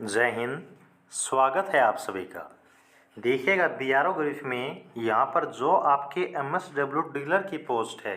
जय हिंद। स्वागत है आप सभी का। देखिएगा बीआरओ ग्रीफ में यहाँ पर जो आपके एमएसडब्ल्यू डीलर की पोस्ट है,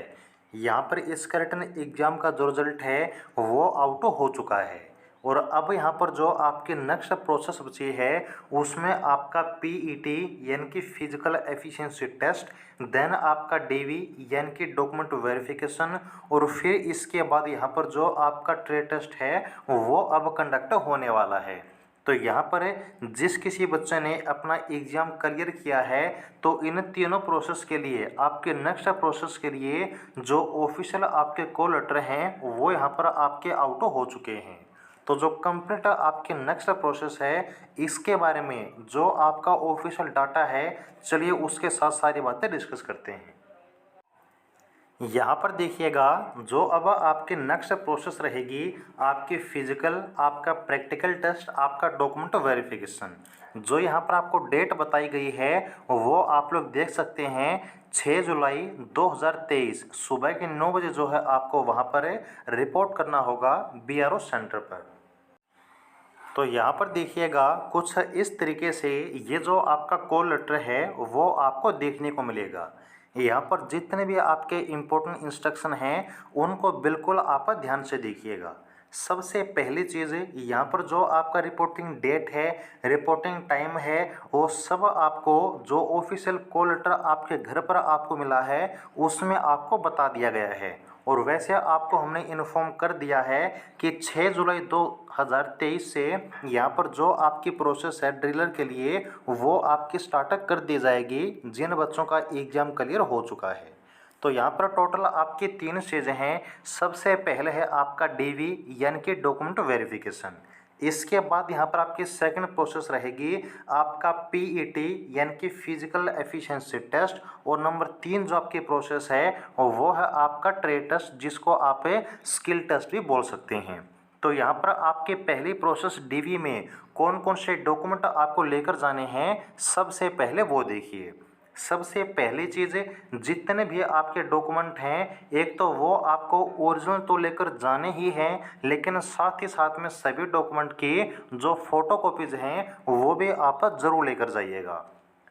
यहाँ पर इस रिटन एग्ज़ाम का जो रिजल्ट है वो आउट हो चुका है। और अब यहाँ पर जो आपके नेक्स्ट प्रोसेस बची है उसमें आपका पीईटी यानी कि फिजिकल एफिशिएंसी टेस्ट, देन आपका डीवी यानी कि डॉक्यूमेंट वेरिफिकेशन, और फिर इसके बाद यहाँ पर जो आपका ट्रेड टेस्ट है वो अब कंडक्ट होने वाला है। तो यहाँ पर जिस किसी बच्चे ने अपना एग्ज़ाम क्लियर किया है तो इन तीनों प्रोसेस के लिए आपके नेक्स्ट प्रोसेस के लिए जो ऑफिशियल आपके कॉल लेटर हैं वो यहाँ पर आपके आउट हो चुके हैं। तो जो कंप्लीट आपके नेक्स्ट प्रोसेस है इसके बारे में जो आपका ऑफिशियल डाटा है, चलिए उसके साथ सारी बातें डिस्कस करते हैं। यहाँ पर देखिएगा जो अब आपके नेक्स्ट प्रोसेस रहेगी आपकी फिजिकल, आपका प्रैक्टिकल टेस्ट, आपका डॉक्यूमेंट वेरिफिकेशन। जो यहाँ पर आपको डेट बताई गई है वो आप लोग देख सकते हैं 6 जुलाई 2023 सुबह के 9 बजे जो है आपको वहाँ पर रिपोर्ट करना होगा बीआरओ सेंटर पर। तो यहाँ पर देखिएगा कुछ इस तरीके से ये जो आपका कॉल लेटर है वो आपको देखने को मिलेगा। यहाँ पर जितने भी आपके इम्पोर्टेंट इंस्ट्रक्शन हैं उनको बिल्कुल आप ध्यान से देखिएगा। सबसे पहली चीज़ यहाँ पर जो आपका रिपोर्टिंग डेट है, रिपोर्टिंग टाइम है, वो सब आपको जो ऑफिशियल कॉल लेटर आपके घर पर आपको मिला है उसमें आपको बता दिया गया है। और वैसे आपको हमने इन्फॉर्म कर दिया है कि 6 जुलाई 2023 से यहाँ पर जो आपकी प्रोसेस है ड्रिलर के लिए वो आपकी स्टार्ट कर दी जाएगी जिन बच्चों का एग्ज़ाम क्लियर हो चुका है। तो यहाँ पर टोटल आपकी 3 चीज़ें हैं। सबसे पहले है आपका डीवी यानी कि डॉक्यूमेंट वेरिफिकेशन। इसके बाद यहाँ पर आपकी सेकंड प्रोसेस रहेगी आपका पीईटी यानी कि फिजिकल एफिशिएंसी टेस्ट, और नंबर 3 जो आपकी प्रोसेस है वो है आपका ट्रेड टेस्ट जिसको आप स्किल टेस्ट भी बोल सकते हैं। तो यहाँ पर आपके पहली प्रोसेस डीवी में कौन कौन से डॉक्यूमेंट आपको लेकर जाने हैं सबसे पहले वो देखिए। सबसे पहली चीज़ जितने भी आपके डॉक्यूमेंट हैं एक तो वो आपको ओरिजिनल तो लेकर जाने ही हैं, लेकिन साथ ही साथ में सभी डॉक्यूमेंट की जो फोटोकॉपीज हैं वो भी आप ज़रूर लेकर जाइएगा।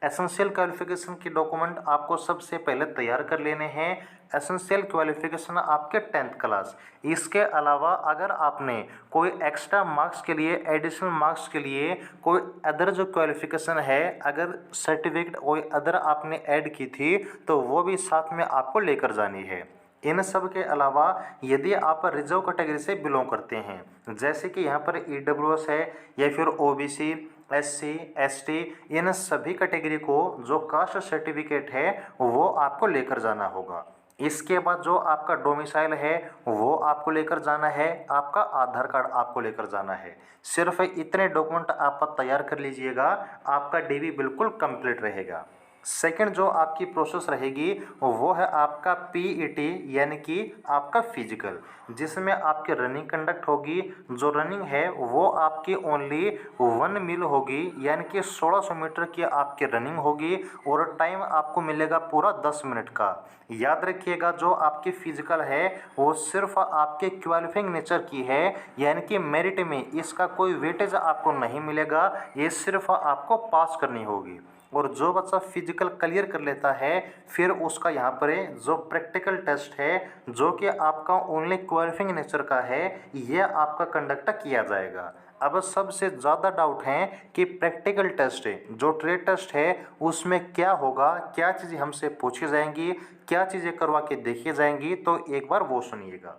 एसेंशियल क्वालिफिकेशन के डॉक्यूमेंट आपको सबसे पहले तैयार कर लेने हैं। एसेंशियल क्वालिफिकेशन आपके 10th क्लास। इसके अलावा अगर आपने कोई एक्स्ट्रा मार्क्स के लिए, एडिशनल मार्क्स के लिए कोई अदर जो क्वालिफिकेशन है, अगर सर्टिफिकेट कोई अदर आपने ऐड की थी तो वो भी साथ में आपको लेकर जानी है। इन सब के अलावा यदि आप रिजर्व कैटेगरी से बिलोंग करते हैं जैसे कि यहाँ पर ईडब्ल्यूएस है या फिर ओबीसी, एससी, एसटी, इन सभी कैटेगरी को जो कास्ट सर्टिफिकेट है वो आपको लेकर जाना होगा। इसके बाद जो आपका डोमिसाइल है वो आपको लेकर जाना है, आपका आधार कार्ड आपको लेकर जाना है। सिर्फ इतने डॉक्यूमेंट आप तैयार कर लीजिएगा, आपका डीवी बिल्कुल कंप्लीट रहेगा। सेकंड जो आपकी प्रोसेस रहेगी वो है आपका पीईटी यानी कि आपका फिजिकल, जिसमें आपकी रनिंग कंडक्ट होगी। जो रनिंग है वो आपकी ओनली 1 मील होगी यानी कि 1600 मीटर की आपकी रनिंग होगी, और टाइम आपको मिलेगा पूरा 10 मिनट का। याद रखिएगा जो आपकी फिजिकल है वो सिर्फ आपके क्वालिफाइंग नेचर की है, यानी कि मेरिट में इसका कोई वेटेज आपको नहीं मिलेगा, ये सिर्फ आपको पास करनी होगी। और जो बच्चा फिजिकल क्लियर कर लेता है फिर उसका यहाँ पर जो प्रैक्टिकल टेस्ट है जो कि आपका ओनली क्वालिफाइंग नेचर का है ये आपका कंडक्ट किया जाएगा। अब सबसे ज़्यादा डाउट है कि प्रैक्टिकल टेस्ट जो ट्रेड टेस्ट है उसमें क्या होगा, क्या चीज़ें हमसे पूछी जाएंगी, क्या चीज़ें करवा के देखी जाएंगी, तो एक बार वो सुनिएगा।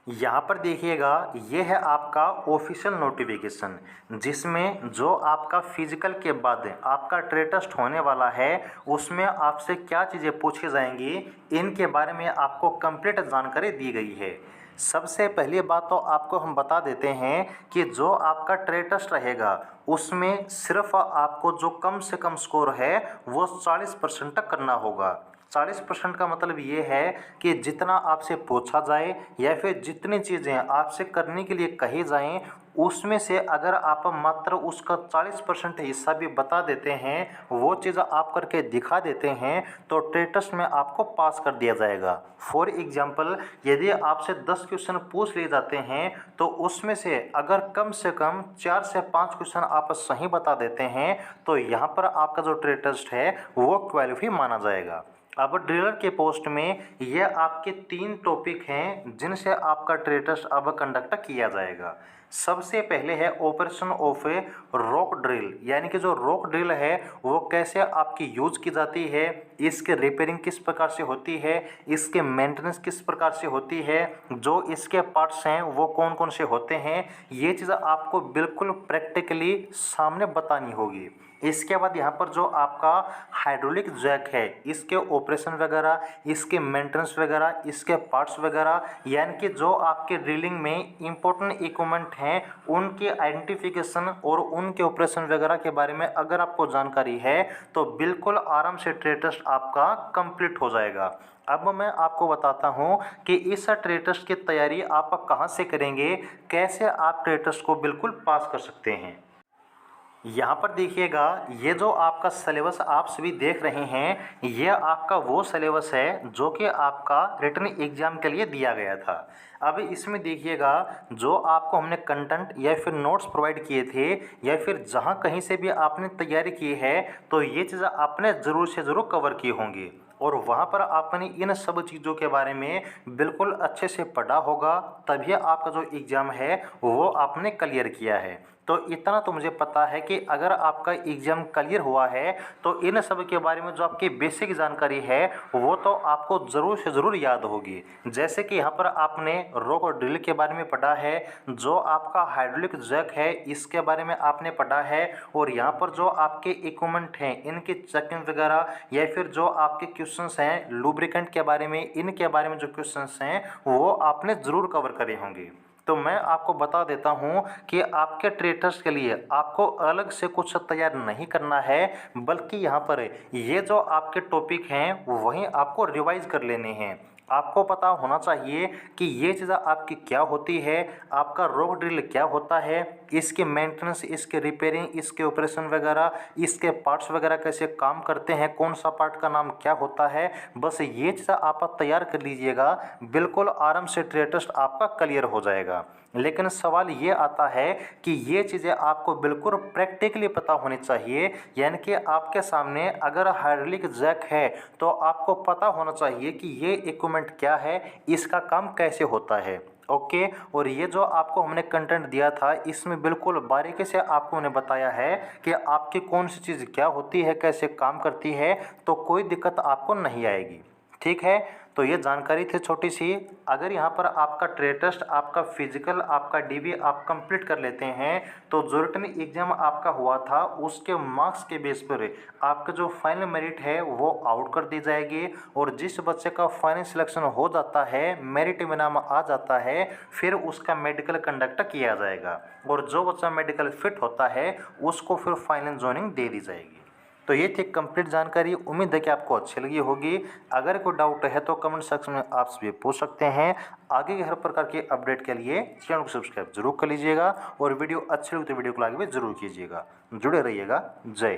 यहाँ पर देखिएगा ये है आपका ऑफिशियल नोटिफिकेशन जिसमें जो आपका फिजिकल के बाद आपका ट्रेड टेस्ट होने वाला है उसमें आपसे क्या चीज़ें पूछी जाएंगी इनके बारे में आपको कंप्लीट जानकारी दी गई है। सबसे पहली बात तो आपको हम बता देते हैं कि जो आपका ट्रेड टेस्ट रहेगा उसमें सिर्फ आपको जो कम से कम स्कोर है वो 40% तक करना होगा। 40% का मतलब ये है कि जितना आपसे पूछा जाए या फिर जितनी चीज़ें आपसे करने के लिए कही जाएं, उसमें से अगर आप मात्र उसका 40% हिस्सा भी बता देते हैं, वो चीज़ आप करके दिखा देते हैं, तो ट्रेड टेस्ट में आपको पास कर दिया जाएगा। फॉर एग्जांपल, यदि आपसे 10 क्वेश्चन पूछ लिए जाते हैं, तो उसमें से अगर कम से कम 4 से 5 क्वेश्चन आप सही बता देते हैं, तो यहाँ पर आपका जो ट्रेड टेस्ट है वो क्वालिफाई माना जाएगा। अब ड्रिलर के पोस्ट में ये आपके 3 टॉपिक हैं जिनसे आपका ट्रेड टेस्ट अब कंडक्ट किया जाएगा। सबसे पहले है operation of a rock drill, यानी कि जो रॉक ड्रिल है वो कैसे आपकी यूज की जाती है, इसके रिपेयरिंग किस प्रकार से होती है, इसके मेंटेनेंस किस प्रकार से होती है, जो इसके पार्ट्स हैं वो कौन कौन से होते हैं, ये चीज़ आपको बिल्कुल प्रैक्टिकली सामने बतानी होगी। इसके बाद यहाँ पर जो आपका हाइड्रोलिक जैक है, इसके ऑपरेशन वगैरह, इसके मेंटेनेंस वगैरह, इसके पार्ट्स वगैरह, यानी कि जो आपके ड्रिलिंग में इंपॉर्टेंट इक्विपमेंट हैं उनकी आइडेंटिफिकेशन और उनके ऑपरेशन वगैरह के बारे में अगर आपको जानकारी है तो बिल्कुल आराम से ट्रेड टेस्ट आपका कंप्लीट हो जाएगा। अब मैं आपको बताता हूं कि इस ट्रेड टेस्ट की तैयारी आप कहां से करेंगे, कैसे आप ट्रेड टेस्ट को बिल्कुल पास कर सकते हैं। यहाँ पर देखिएगा, ये जो आपका सिलेबस आप सभी देख रहे हैं, ये आपका वो सिलेबस है जो कि आपका रिटन एग्जाम के लिए दिया गया था। अब इसमें देखिएगा, जो आपको हमने कंटेंट या फिर नोट्स प्रोवाइड किए थे या फिर जहाँ कहीं से भी आपने तैयारी की है, तो ये चीज़ आपने ज़रूर से ज़रूर कवर की होंगी और वहाँ पर आपने इन सब चीज़ों के बारे में बिल्कुल अच्छे से पढ़ा होगा, तभी आपका जो एग्ज़ाम है वो आपने क्लियर किया है। तो इतना तो मुझे पता है कि अगर आपका एग्ज़ाम क्लियर हुआ है तो इन सब के बारे में जो आपकी बेसिक जानकारी है वो तो आपको ज़रूर से ज़रूर याद होगी। जैसे कि यहाँ पर आपने रॉक और ड्रिल के बारे में पढ़ा है, जो आपका हाइड्रोलिक जैक है इसके बारे में आपने पढ़ा है, और यहाँ पर जो आपके इक्विपमेंट हैं इनकी चेकिंग वगैरह या फिर जो आपके क्वेश्चंस हैं लुब्रिकेंट के बारे में, इनके बारे में जो क्वेश्चंस हैं वो आपने ज़रूर कवर करे होंगे। तो मैं आपको बता देता हूं कि आपके ट्रेड टेस्ट के लिए आपको अलग से कुछ तैयार नहीं करना है, बल्कि यहाँ पर ये जो आपके टॉपिक हैं वहीं आपको रिवाइज कर लेने हैं। आपको पता होना चाहिए कि ये चीज़ आपकी क्या होती है, आपका रॉक ड्रिल क्या होता है, इसके मेंटेनेंस, इसके रिपेयरिंग, इसके ऑपरेशन वगैरह, इसके पार्ट्स वगैरह कैसे काम करते हैं, कौन सा पार्ट का नाम क्या होता है। बस ये चीज़ आप तैयार कर लीजिएगा, बिल्कुल आराम से ट्रेड टेस्ट आपका क्लियर हो जाएगा। लेकिन सवाल ये आता है कि ये चीज़ें आपको बिल्कुल प्रैक्टिकली पता होनी चाहिए, यानी कि आपके सामने अगर हाइड्रोलिक जैक है तो आपको पता होना चाहिए कि ये इक्विपमेंट क्या है, इसका काम कैसे होता है। ओके, और ये जो आपको हमने कंटेंट दिया था इसमें बिल्कुल बारीकी से आपको हमने बताया है कि आपकी कौन सी चीज़ क्या होती है, कैसे काम करती है, तो कोई दिक्कत आपको नहीं आएगी। ठीक है, तो ये जानकारी थी छोटी सी। अगर यहाँ पर आपका ट्रेड टेस्ट, आपका फिजिकल, आपका डीबी आप कंप्लीट कर लेते हैं तो जो रिटन एग्जाम आपका हुआ था उसके मार्क्स के बेस पर आपका जो फाइनल मेरिट है वो आउट कर दी जाएगी, और जिस बच्चे का फाइनल सिलेक्शन हो जाता है, मेरिट में नाम आ जाता है, फिर उसका मेडिकल कंडक्ट किया जाएगा, और जो बच्चा मेडिकल फिट होता है उसको फिर फाइनल जॉइनिंग दे दी जाएगी। तो ये थी कंप्लीट जानकारी, उम्मीद है कि आपको अच्छी लगी होगी। अगर कोई डाउट है तो कमेंट सेक्शन में आप सभी पूछ सकते हैं। आगे के हर प्रकार के अपडेट के लिए चैनल को सब्सक्राइब जरूर कर लीजिएगा, और वीडियो अच्छी लगी तो वीडियो को लाइक भी जरूर कीजिएगा। जुड़े रहिएगा। जय।